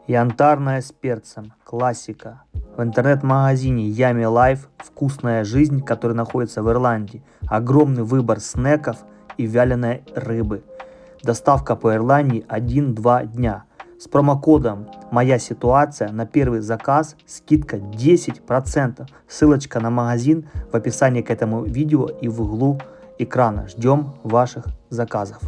Янтарная с перцем. Классика. В интернет-магазине Yummy Life вкусная жизнь, который находится в Ирландии. Огромный выбор снеков и вяленой рыбы. Доставка по Ирландии 1-2 дня. С промокодом «Моя ситуация» на первый заказ скидка 10%. Ссылочка на магазин в описании к этому видео и в углу экрана. Ждем ваших заказов.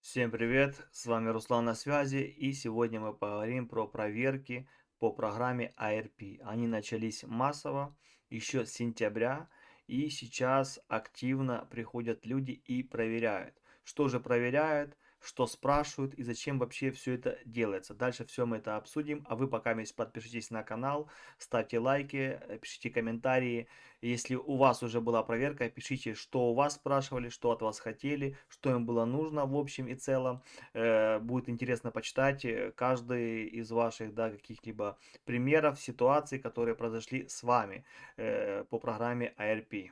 Всем привет, с вами Руслан на связи, и сегодня мы поговорим про проверки по программе ARP. Они начались массово еще с сентября, и сейчас активно приходят люди и проверяют. Что же проверяют, что спрашивают и зачем вообще все это делается. Дальше все мы это обсудим, а вы пока подпишитесь на канал, ставьте лайки, пишите комментарии. Если у вас уже была проверка, пишите, что у вас спрашивали, что от вас хотели, что им было нужно в общем и целом. Будет интересно почитать каждый из ваших, да, каких-либо примеров, ситуаций, которые произошли с вами по программе ARP.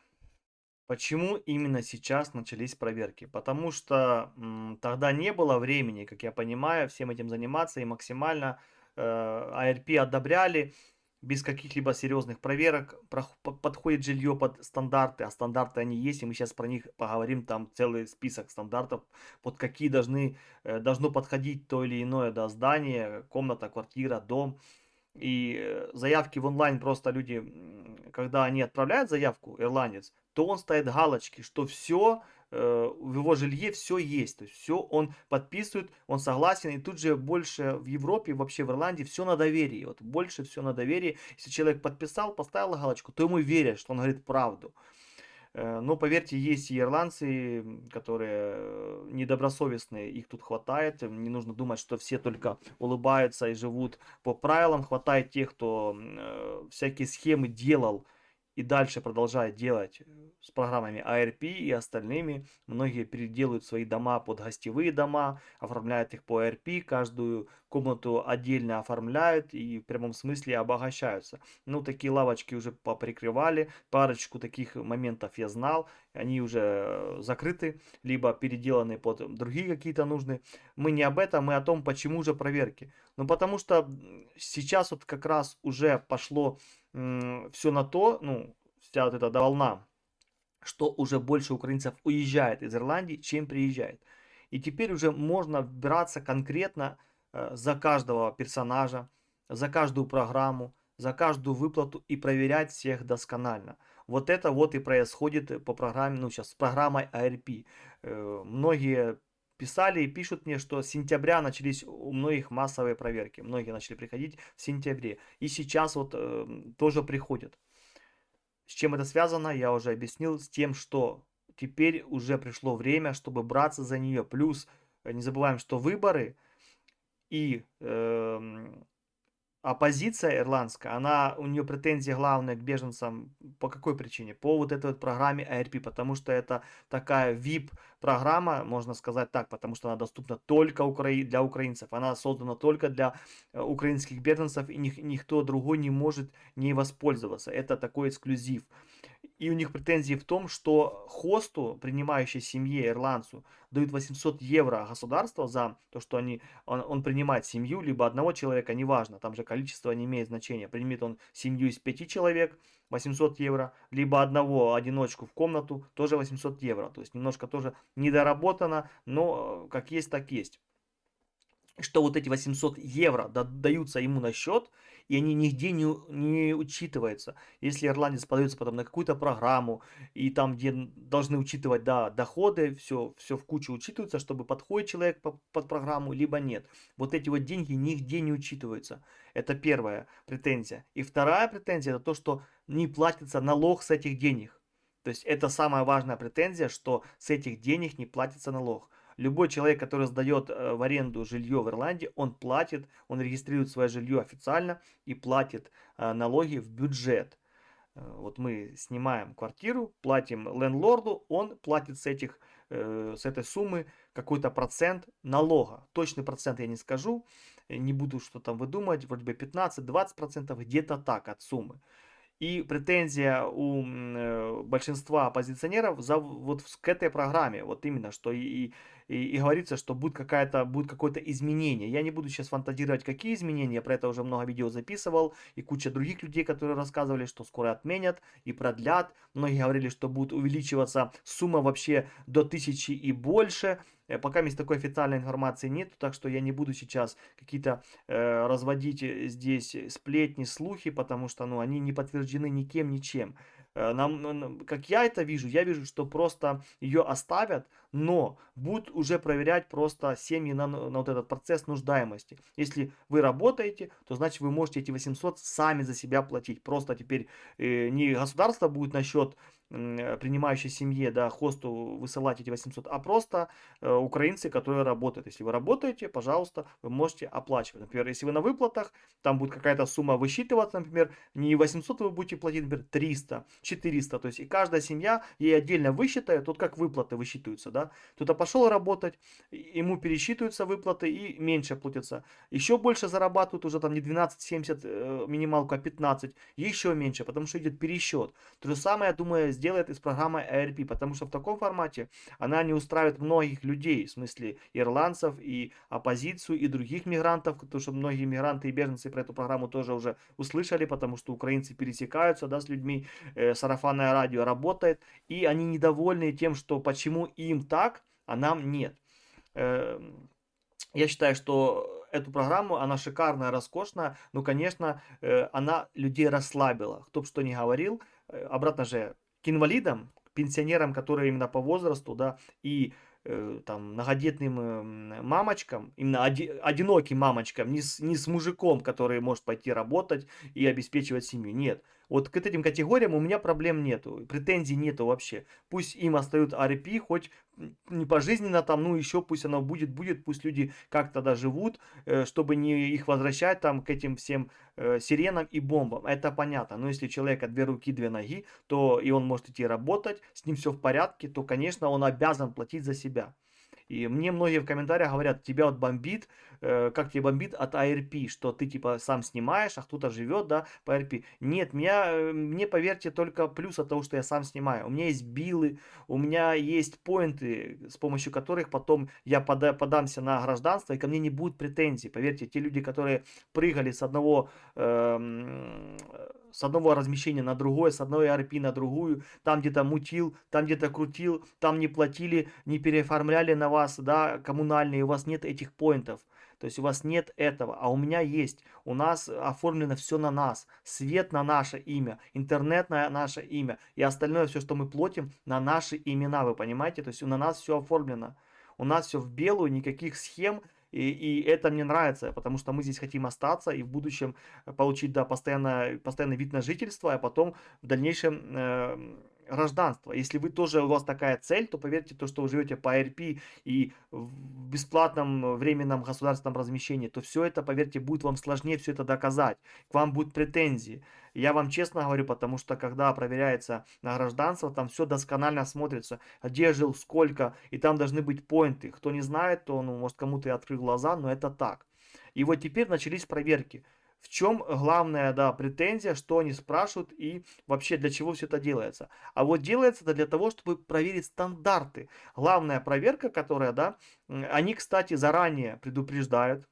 Почему именно сейчас начались проверки? Потому что тогда не было времени, как я понимаю, всем этим заниматься, и максимально ARP одобряли без каких-либо серьезных проверок. Подходит жилье под стандарты, а стандарты они есть, и мы сейчас про них поговорим. Там целый список стандартов, под какие должно подходить то или иное, да, здание, комната, квартира, дом. И заявки в онлайн просто люди, когда они отправляют заявку, ирландец, то он ставит галочки, что все в его жилье все есть. То есть все он подписывает, он согласен. И тут же больше в Европе, вообще в Ирландии, все на доверии. Вот больше все на доверии. Если человек подписал, поставил галочку, то ему верят, что он говорит правду. Но поверьте, есть и ирландцы, которые недобросовестные, их тут хватает. Не нужно думать, что все только улыбаются и живут по правилам. Хватает тех, кто всякие схемы делал и дальше продолжает делать с программами ARP и остальными. Многие переделывают свои дома под гостевые дома, оформляют их по ARP, каждую комнату отдельно оформляют и в прямом смысле обогащаются. Ну, такие лавочки уже поприкрывали, парочку таких моментов я знал, они уже закрыты, либо переделаны под другие какие-то нужные. Мы не об этом, мы о том, почему же проверки. Ну, потому что сейчас вот как раз уже пошло все на то, ну, вся вот эта волна, что уже больше украинцев уезжает из Ирландии, чем приезжает. И теперь уже можно браться конкретно за каждого персонажа, за каждую программу, за каждую выплату и проверять всех досконально. Вот это вот и происходит по программе, ну сейчас с программой ARP. Многие писали и пишут мне, что с сентября начались у многих массовые проверки. Многие начали приходить в сентябре. И сейчас вот тоже приходят. С чем это связано, я уже объяснил. С тем, что теперь уже пришло время, чтобы браться за нее. Плюс не забываем, что выборы и оппозиция ирландская, у нее претензии главные к беженцам по какой причине? По вот этой вот программе ARP, потому что это такая VIP-программа, можно сказать так, потому что она доступна только для украинцев. Она создана только для украинских беженцев, и никто другой не может не воспользоваться. Это такой эксклюзив. И у них претензии в том, что хосту, принимающей семье, ирландцу, дают 800 евро государство за то, что он принимает семью, либо одного человека, неважно, там же количество не имеет значения. Примет он семью из 5 человек, 800 евро, либо одного одиночку в комнату, тоже 800 евро. То есть немножко тоже недоработано, но как есть, так есть. Что вот эти 800 евро даются ему на счет, и они нигде не учитываются. Если ирландец подается потом на какую-то программу, и там, где должны учитывать, да, доходы, все в кучу учитывается, чтобы подходит человек под программу, либо нет. Вот эти вот деньги нигде не учитываются. Это первая претензия. И вторая претензия, это то, что не платится налог с этих денег. То есть это самая важная претензия, что с этих денег не платится налог. Любой человек, который сдает в аренду жилье в Ирландии, он платит, он регистрирует свое жилье официально и платит налоги в бюджет. Вот мы снимаем квартиру, платим лендлорду, он платит с этой суммы какой-то процент налога. Точный процент я не скажу, не буду что там выдумывать, вроде бы 15-20%, где-то так от суммы. И претензия у большинства оппозиционеров вот к этой программе, вот именно, что и говорится, что будет какое-то изменение. Я не буду сейчас фантазировать, какие изменения, я про это уже много видео записывал, и куча других людей, которые рассказывали, что скоро отменят и продлят. Многие говорили, что будет увеличиваться сумма вообще до 1000 и больше. Пока есть такой официальной информации нет, так что я не буду сейчас какие-то разводить здесь сплетни, слухи, потому что ну, они не подтверждены никем, ничем. Как я вижу, что просто ее оставят, но будут уже проверять просто семьи на вот этот процесс нуждаемости. Если вы работаете, то значит вы можете эти 800 сами за себя платить. Просто теперь не государство будет на счет принимающей семье, да, хосту высылать эти 800, а просто украинцы, которые работают. Если вы работаете, пожалуйста, вы можете оплачивать. Например, если вы на выплатах, там будет какая-то сумма высчитываться, например, не 800 вы будете платить, например, 300, 400. То есть и каждая семья ей отдельно высчитает, вот как выплаты высчитываются, да. Кто-то пошел работать, ему пересчитываются выплаты и меньше платятся. Еще больше зарабатывают, уже там не 12,70 минималку, а 15, еще меньше, потому что идет пересчет. То же самое, я думаю, сделает и с программой ARP, потому что в таком формате она не устраивает многих людей, в смысле ирландцев и оппозицию, и других мигрантов, потому что многие мигранты и беженцы про эту программу тоже уже услышали, потому что украинцы пересекаются, да, с людьми, сарафанное радио работает, и они недовольны тем, что почему им так, а нам нет. Я считаю, что эту программу, она шикарная, роскошная, но, конечно, она людей расслабила. Кто бы что ни говорил, обратно же, к инвалидам, к пенсионерам, которые именно по возрасту, да, и там многодетным мамочкам, именно одиноким мамочкам, не с мужиком, который может пойти работать и обеспечивать семью. Нет. Вот к этим категориям у меня проблем нету, претензий нету вообще. Пусть им остают АРП, хоть не пожизненно там, ну еще пусть оно будет, пусть люди как-то тогда живут, чтобы не их возвращать там к этим всем сиренам и бомбам. Это понятно. Но если у человека 2 руки, 2 ноги, то и он может идти работать, с ним все в порядке, то, конечно, он обязан платить за себя. И мне многие в комментариях говорят, тебя вот бомбит, как тебе бомбит от ARP, что ты типа сам снимаешь, а кто-то живет, да, по ARP. Нет, мне поверьте, только плюс от того, что я сам снимаю. У меня есть билы, у меня есть поинты, с помощью которых потом я подамся на гражданство, и ко мне не будет претензий. Поверьте, те люди, которые прыгали с одного размещения на другое, с одной ARP на другую, там где-то мутил, там где-то крутил, там не платили, не переоформляли на вас, да, коммунальные, у вас нет этих поинтов, то есть у вас нет этого, а у меня есть, у нас оформлено все на нас, свет на наше имя, интернет на наше имя, и остальное все, что мы платим, на наши имена, вы понимаете, то есть на нас все оформлено, у нас все в белую, никаких схем. И это мне нравится, потому что мы здесь хотим остаться и в будущем получить, да, постоянный вид на жительство, а потом в дальнейшем гражданство. Если вы тоже, у вас такая цель, то поверьте, то, что вы живете по АРП и в бесплатном временном государственном размещении, то все это, поверьте, будет вам сложнее все это доказать. К вам будут претензии. Я вам честно говорю, потому что когда проверяется на гражданство, там все досконально смотрится, где жил, сколько, и там должны быть поинты. Кто не знает, то, ну, может, кому-то и открыл глаза, но это так. И вот теперь начались проверки. В чем главная, да, претензия, что они спрашивают и вообще для чего все это делается. А вот делается это для того, чтобы проверить стандарты. Главная проверка, которая, да, они, кстати, заранее предупреждают.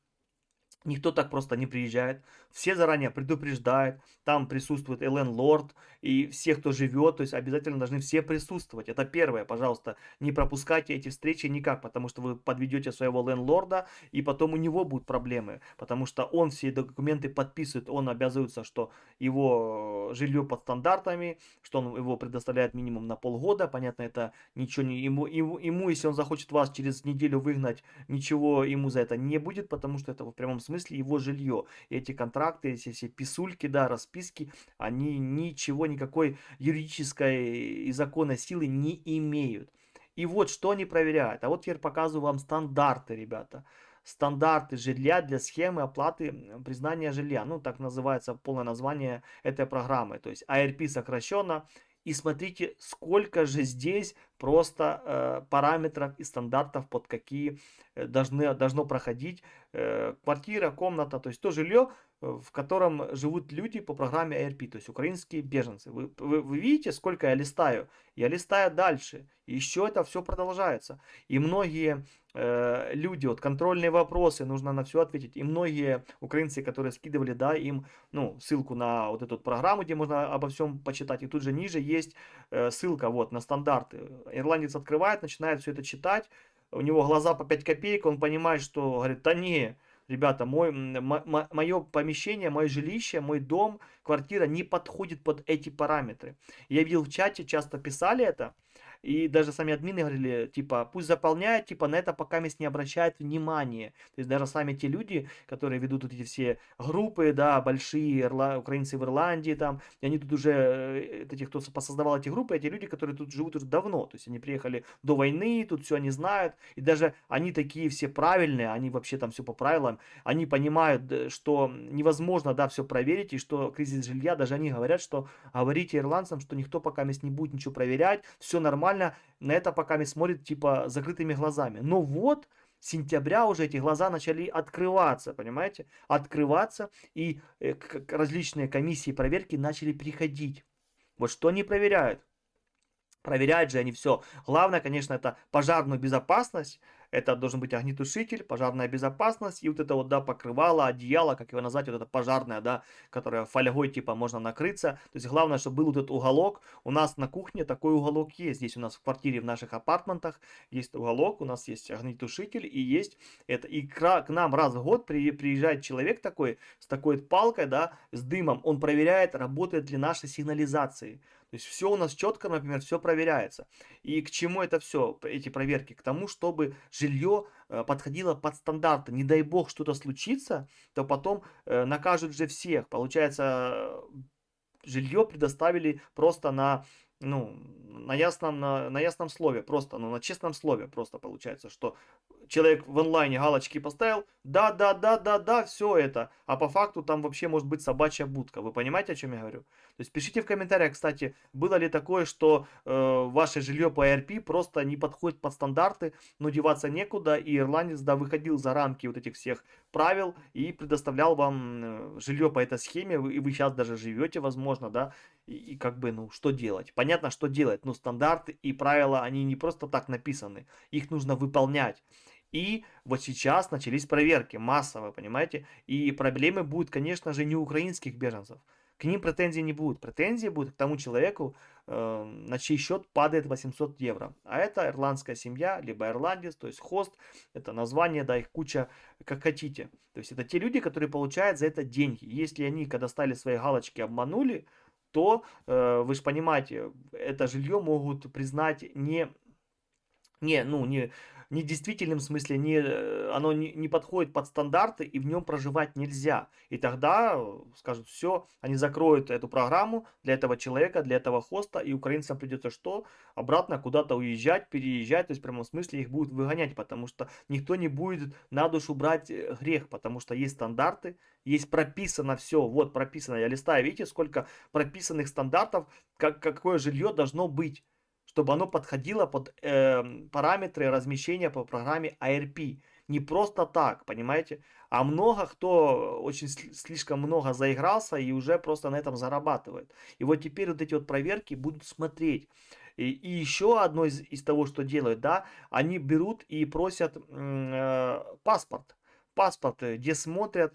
Никто так просто не приезжает. Все заранее предупреждают. Там присутствует лендлорд и все, кто живет. То есть обязательно должны все присутствовать. Это первое, пожалуйста. Не пропускайте эти встречи никак, потому что вы подведете своего лендлорда, и потом у него будут проблемы. Потому что он все документы подписывает. Он обязуется, что его жилье под стандартами, что он его предоставляет минимум на полгода. Понятно, это ничего не ему, если он захочет вас через неделю выгнать, ничего ему за это не будет, потому что это в прямом смысле его жилье. И эти контракты, эти все писульки, да, расписки, они ничего, никакой юридической и законной силы не имеют. И вот что они проверяют. А вот теперь показываю вам стандарты, ребята. Стандарты жилья для схемы оплаты признания жилья. Ну, так называется полное название этой программы. То есть ARP сокращенно. И смотрите, сколько же здесь просто параметров и стандартов, под какие должно проходить квартира, комната. То есть то жилье, в котором живут люди по программе ARP, то есть украинские беженцы. Вы видите, сколько я листаю? Я листаю дальше. И еще это все продолжается. И многие люди, вот контрольные вопросы, нужно на все ответить. И многие украинцы, которые скидывали, да, им, ну, ссылку на вот эту программу, где можно обо всем почитать. И тут же ниже есть ссылка вот на стандарты. Ирландец открывает, начинает все это читать. У него глаза по 5 копеек, он понимает, что, говорит, да не, ребята, мое помещение, мое жилище, мой дом, квартира не подходит под эти параметры. Я видел в чате, часто писали это, и даже сами админы говорили, типа, пусть заполняет, типа, на это пока не обращает внимания. То есть даже сами те люди, которые ведут вот эти все группы, да, большие украинцы в Ирландии там, и они тут уже, эти, кто посоздавал эти группы, эти люди, которые тут живут уже давно, то есть они приехали до войны, тут все они знают, и даже они такие все правильные, они вообще там все по правилам, они понимают, что невозможно, да, все проверить, и что кризис жилья, даже они говорят, что говорите ирландцам, что никто пока не будет ничего проверять, все нормально, на это пока смотрит типа закрытыми глазами. Но вот с сентября уже эти глаза начали открываться, понимаете? Открываться, и различные комиссии проверки начали приходить. Вот что они проверяют? Проверяют же они все. Главное, конечно, это пожарную безопасность. Это должен быть огнетушитель, пожарная безопасность и вот это вот, да, покрывало, одеяло, как его назвать, вот это пожарное, да, которое фольгой типа можно накрыться. То есть главное, чтобы был вот этот уголок. У нас на кухне такой уголок есть. Здесь у нас в квартире, в наших апартментах есть уголок, у нас есть огнетушитель и есть это. И к нам раз в год приезжает человек такой, с такой палкой, да, с дымом. Он проверяет, работает ли наши сигнализации. То есть все у нас четко, например, все проверяется. И к чему это все, эти проверки? К тому, чтобы жилье подходило под стандарты. Не дай бог что-то случится, то потом накажут же всех. Получается, жилье предоставили просто на, ну, на ясном слове, просто, ну, на честном слове просто получается, что человек в онлайне галочки поставил, да, да, да, да, да, все это, а по факту там вообще может быть собачья будка. Вы понимаете, о чем я говорю? То есть пишите в комментариях, кстати, было ли такое, что ваше жилье по ARP просто не подходит под стандарты, но деваться некуда, и ирландец, да, выходил за рамки вот этих всех правил и предоставлял вам жилье по этой схеме, и вы сейчас даже живете, возможно, да, и как бы, ну, что делать? Понятно, что делать, но стандарты и правила, они не просто так написаны, их нужно выполнять. И вот сейчас начались проверки массовые, понимаете? И проблемы будут, конечно же, не у украинских беженцев. К ним претензий не будет. Претензии будут к тому человеку, на чей счет падает 800 евро. А это ирландская семья, либо ирландец, то есть хост. Это название, да, их куча, как хотите. То есть это те люди, которые получают за это деньги. Если они, когда ставили свои галочки, обманули, то, вы же понимаете, это жилье могут признать не действительным, в смысле, оно не подходит под стандарты, и в нем проживать нельзя. И тогда скажут, все, они закроют эту программу для этого человека, для этого хоста, и украинцам придется что? Обратно куда-то уезжать, переезжать, то есть в прямом смысле их будут выгонять, потому что никто не будет на душу брать грех, потому что есть стандарты, есть прописано все, вот прописано, я листаю, видите, сколько прописанных стандартов, какое жилье должно быть, чтобы оно подходило под параметры размещения по программе ARP. Не просто так, понимаете? А много кто очень слишком много заигрался и уже просто на этом зарабатывает. И вот теперь вот эти вот проверки будут смотреть. И еще одно из того, что делают, да, они берут и просят паспорт. Паспорт, где смотрят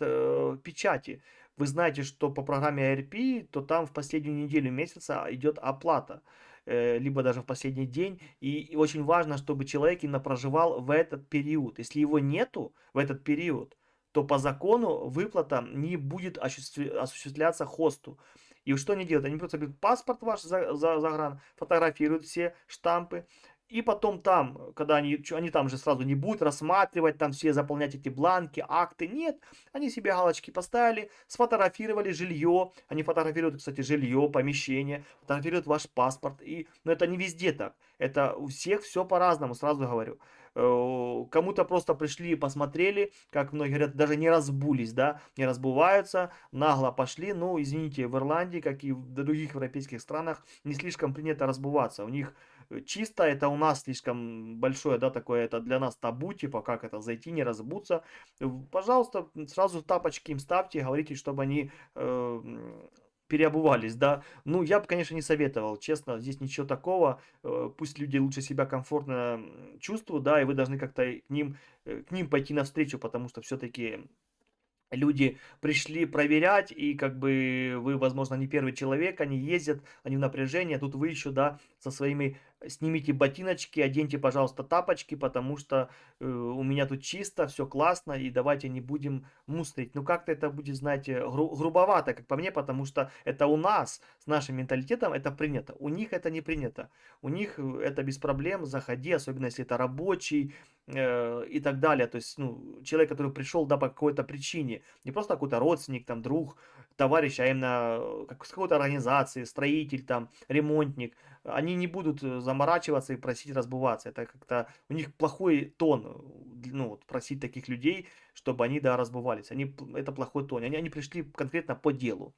печати. Вы знаете, что по программе ARP, то там в последнюю неделю месяца идет оплата, либо даже в последний день. И очень важно, чтобы человек именно проживал в этот период. Если его нету в этот период, то по закону выплата не будет осуществляться хосту. И что они делают? Они просто берут паспорт ваш загран, фотографируют все штампы, и потом там, когда они там же сразу не будут рассматривать, там все заполнять эти бланки, акты, нет. Они себе галочки поставили, сфотографировали жилье. Они фотографируют, кстати, жилье, помещение, фотографируют ваш паспорт. Но это не везде так. Это у всех все по-разному, сразу говорю. Кому-то просто пришли, посмотрели, как многие говорят, даже не разбулись, да, не разбываются, нагло пошли. Извините, в Ирландии, как и в других европейских странах, не слишком принято разбываться. У них чисто, это у нас слишком большое, да, такое, это для нас табу, типа, как это зайти, не разобуться. Пожалуйста, сразу тапочки им ставьте, говорите, чтобы они переобувались, да. Ну, я бы, конечно, не советовал, честно, здесь ничего такого. Пусть люди лучше себя комфортно чувствуют, да, и вы должны как-то к ним пойти навстречу, потому что все-таки люди пришли проверять, и как бы вы, возможно, не первый человек, они ездят, они в напряжении, а тут вы еще, да, со своими, снимите ботиночки, оденьте, пожалуйста, тапочки, потому что у меня тут чисто, все классно, и давайте не будем мусорить. Ну, как-то это будет, знаете, грубовато, как по мне, потому что это у нас, с нашим менталитетом, это принято. У них это не принято. У них это без проблем, заходи, особенно если это рабочий, и так далее. То есть, ну, человек, который пришел, да, по какой-то причине, не просто какой-то родственник, там, друг, товарищ, а именно с какой-то организации, строитель, там, ремонтник, они не будут заморачиваться и просить разбываться. Это как-то у них плохой тон, ну, вот, просить таких людей, чтобы они, да, разбывались. Это плохой тон. Они пришли конкретно по делу.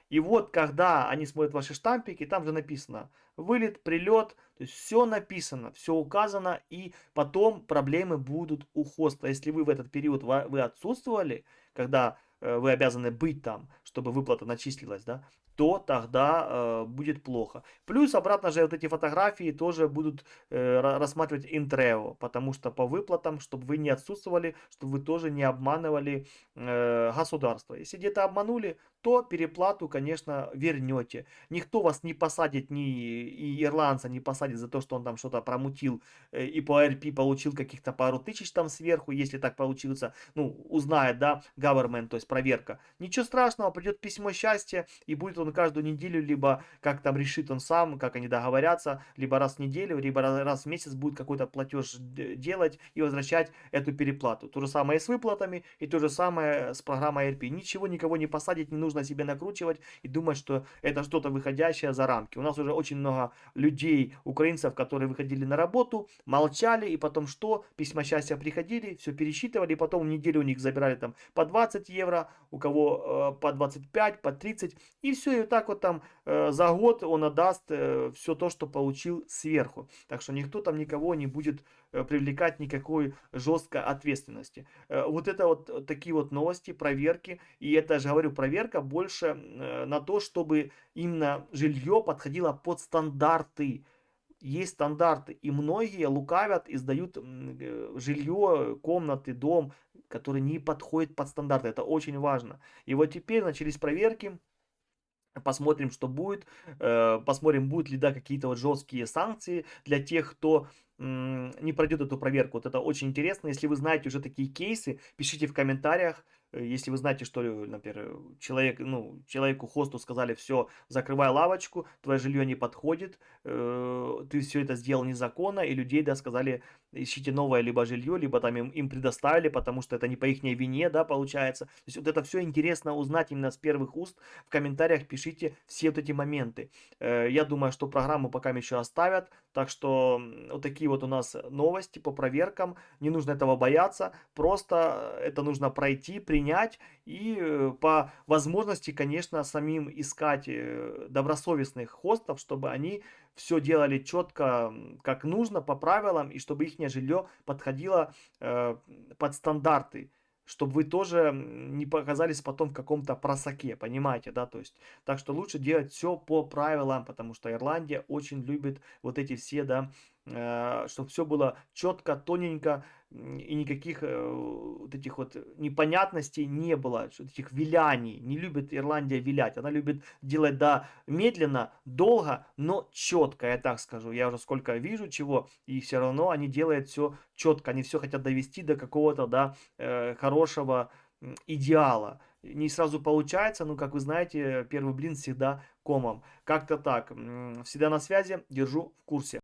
И вот, когда они смотрят ваши штампики, там же написано вылет, прилет, то есть все написано, все указано, и потом проблемы будут у хоста. Если вы в этот период вы отсутствовали, когда вы обязаны быть там, чтобы выплата начислилась, да, то тогда будет плохо. Плюс обратно же вот эти фотографии тоже будут рассматривать интрео, потому что по выплатам, чтобы вы не отсутствовали, чтобы вы тоже не обманывали государство. Если где-то обманули, то переплату, конечно, вернете. Никто вас не посадит, и ирландца не посадит за то, что он там что-то промутил и по РП получил каких-то пару тысяч там сверху, если так получится, ну, узнает, да, government, то есть проверка. Ничего страшного, придет письмо счастья, и будет он каждую неделю, либо как там решит он сам, как они договорятся, либо раз в неделю, либо раз в месяц будет какой-то платеж делать и возвращать эту переплату. То же самое и с выплатами, и то же самое с программой РП. Ничего никого не посадить, не нужно себе накручивать и думать, что это что-то выходящее за рамки. У нас уже очень много людей, украинцев, которые выходили на работу, молчали, и потом что? Письма счастья приходили, все пересчитывали, и потом в неделю у них забирали там по 20 евро, у кого по 25, по 30, и все, и так вот там за год он отдаст все то, что получил сверху. Так что никто там никого не будет привлекать никакой жесткой ответственности. Вот это вот такие вот новости, проверки, и это же, говорю, проверка больше на то, чтобы именно жилье подходило под стандарты. Есть стандарты, и многие лукавят и сдают жилье, комнаты, дом, который не подходит под стандарты. Это очень важно. И вот теперь начались проверки. Посмотрим, что будет. Посмотрим, будут ли, да, какие-то вот жесткие санкции для тех, кто не пройдет эту проверку. Вот это очень интересно. Если вы знаете уже такие кейсы, пишите в комментариях. Если вы знаете, что, например, человеку, хосту сказали, все, закрывай лавочку, твое жилье не подходит, ты все это сделал незаконно, и людей, да, сказали, ищите новое либо жилье, либо там им предоставили, потому что это не по их вине, да, получается. То есть вот это все интересно узнать именно с первых уст. В комментариях пишите все вот эти моменты. Я думаю, что программу пока еще оставят, так что вот такие вот у нас новости по проверкам. Не нужно этого бояться, просто это нужно пройти, принять и по возможности, конечно, самим искать добросовестных хостов, чтобы они все делали четко, как нужно, по правилам, и чтобы их жилье подходило под стандарты, чтобы вы тоже не показались потом в каком-то просаке, понимаете, да, то есть, так что лучше делать все по правилам, потому что Ирландия очень любит вот эти все, да, чтобы все было четко, тоненько, и никаких вот этих вот непонятностей не было, этих виляний. Не любит Ирландия вилять, она любит делать, да, медленно, долго, но четко, я так скажу. Я уже сколько вижу чего, и все равно они делают все четко, они все хотят довести до какого-то, да, хорошего идеала. Не сразу получается, но, как вы знаете, первый блин всегда комом. Как-то так. Всегда на связи, держу в курсе.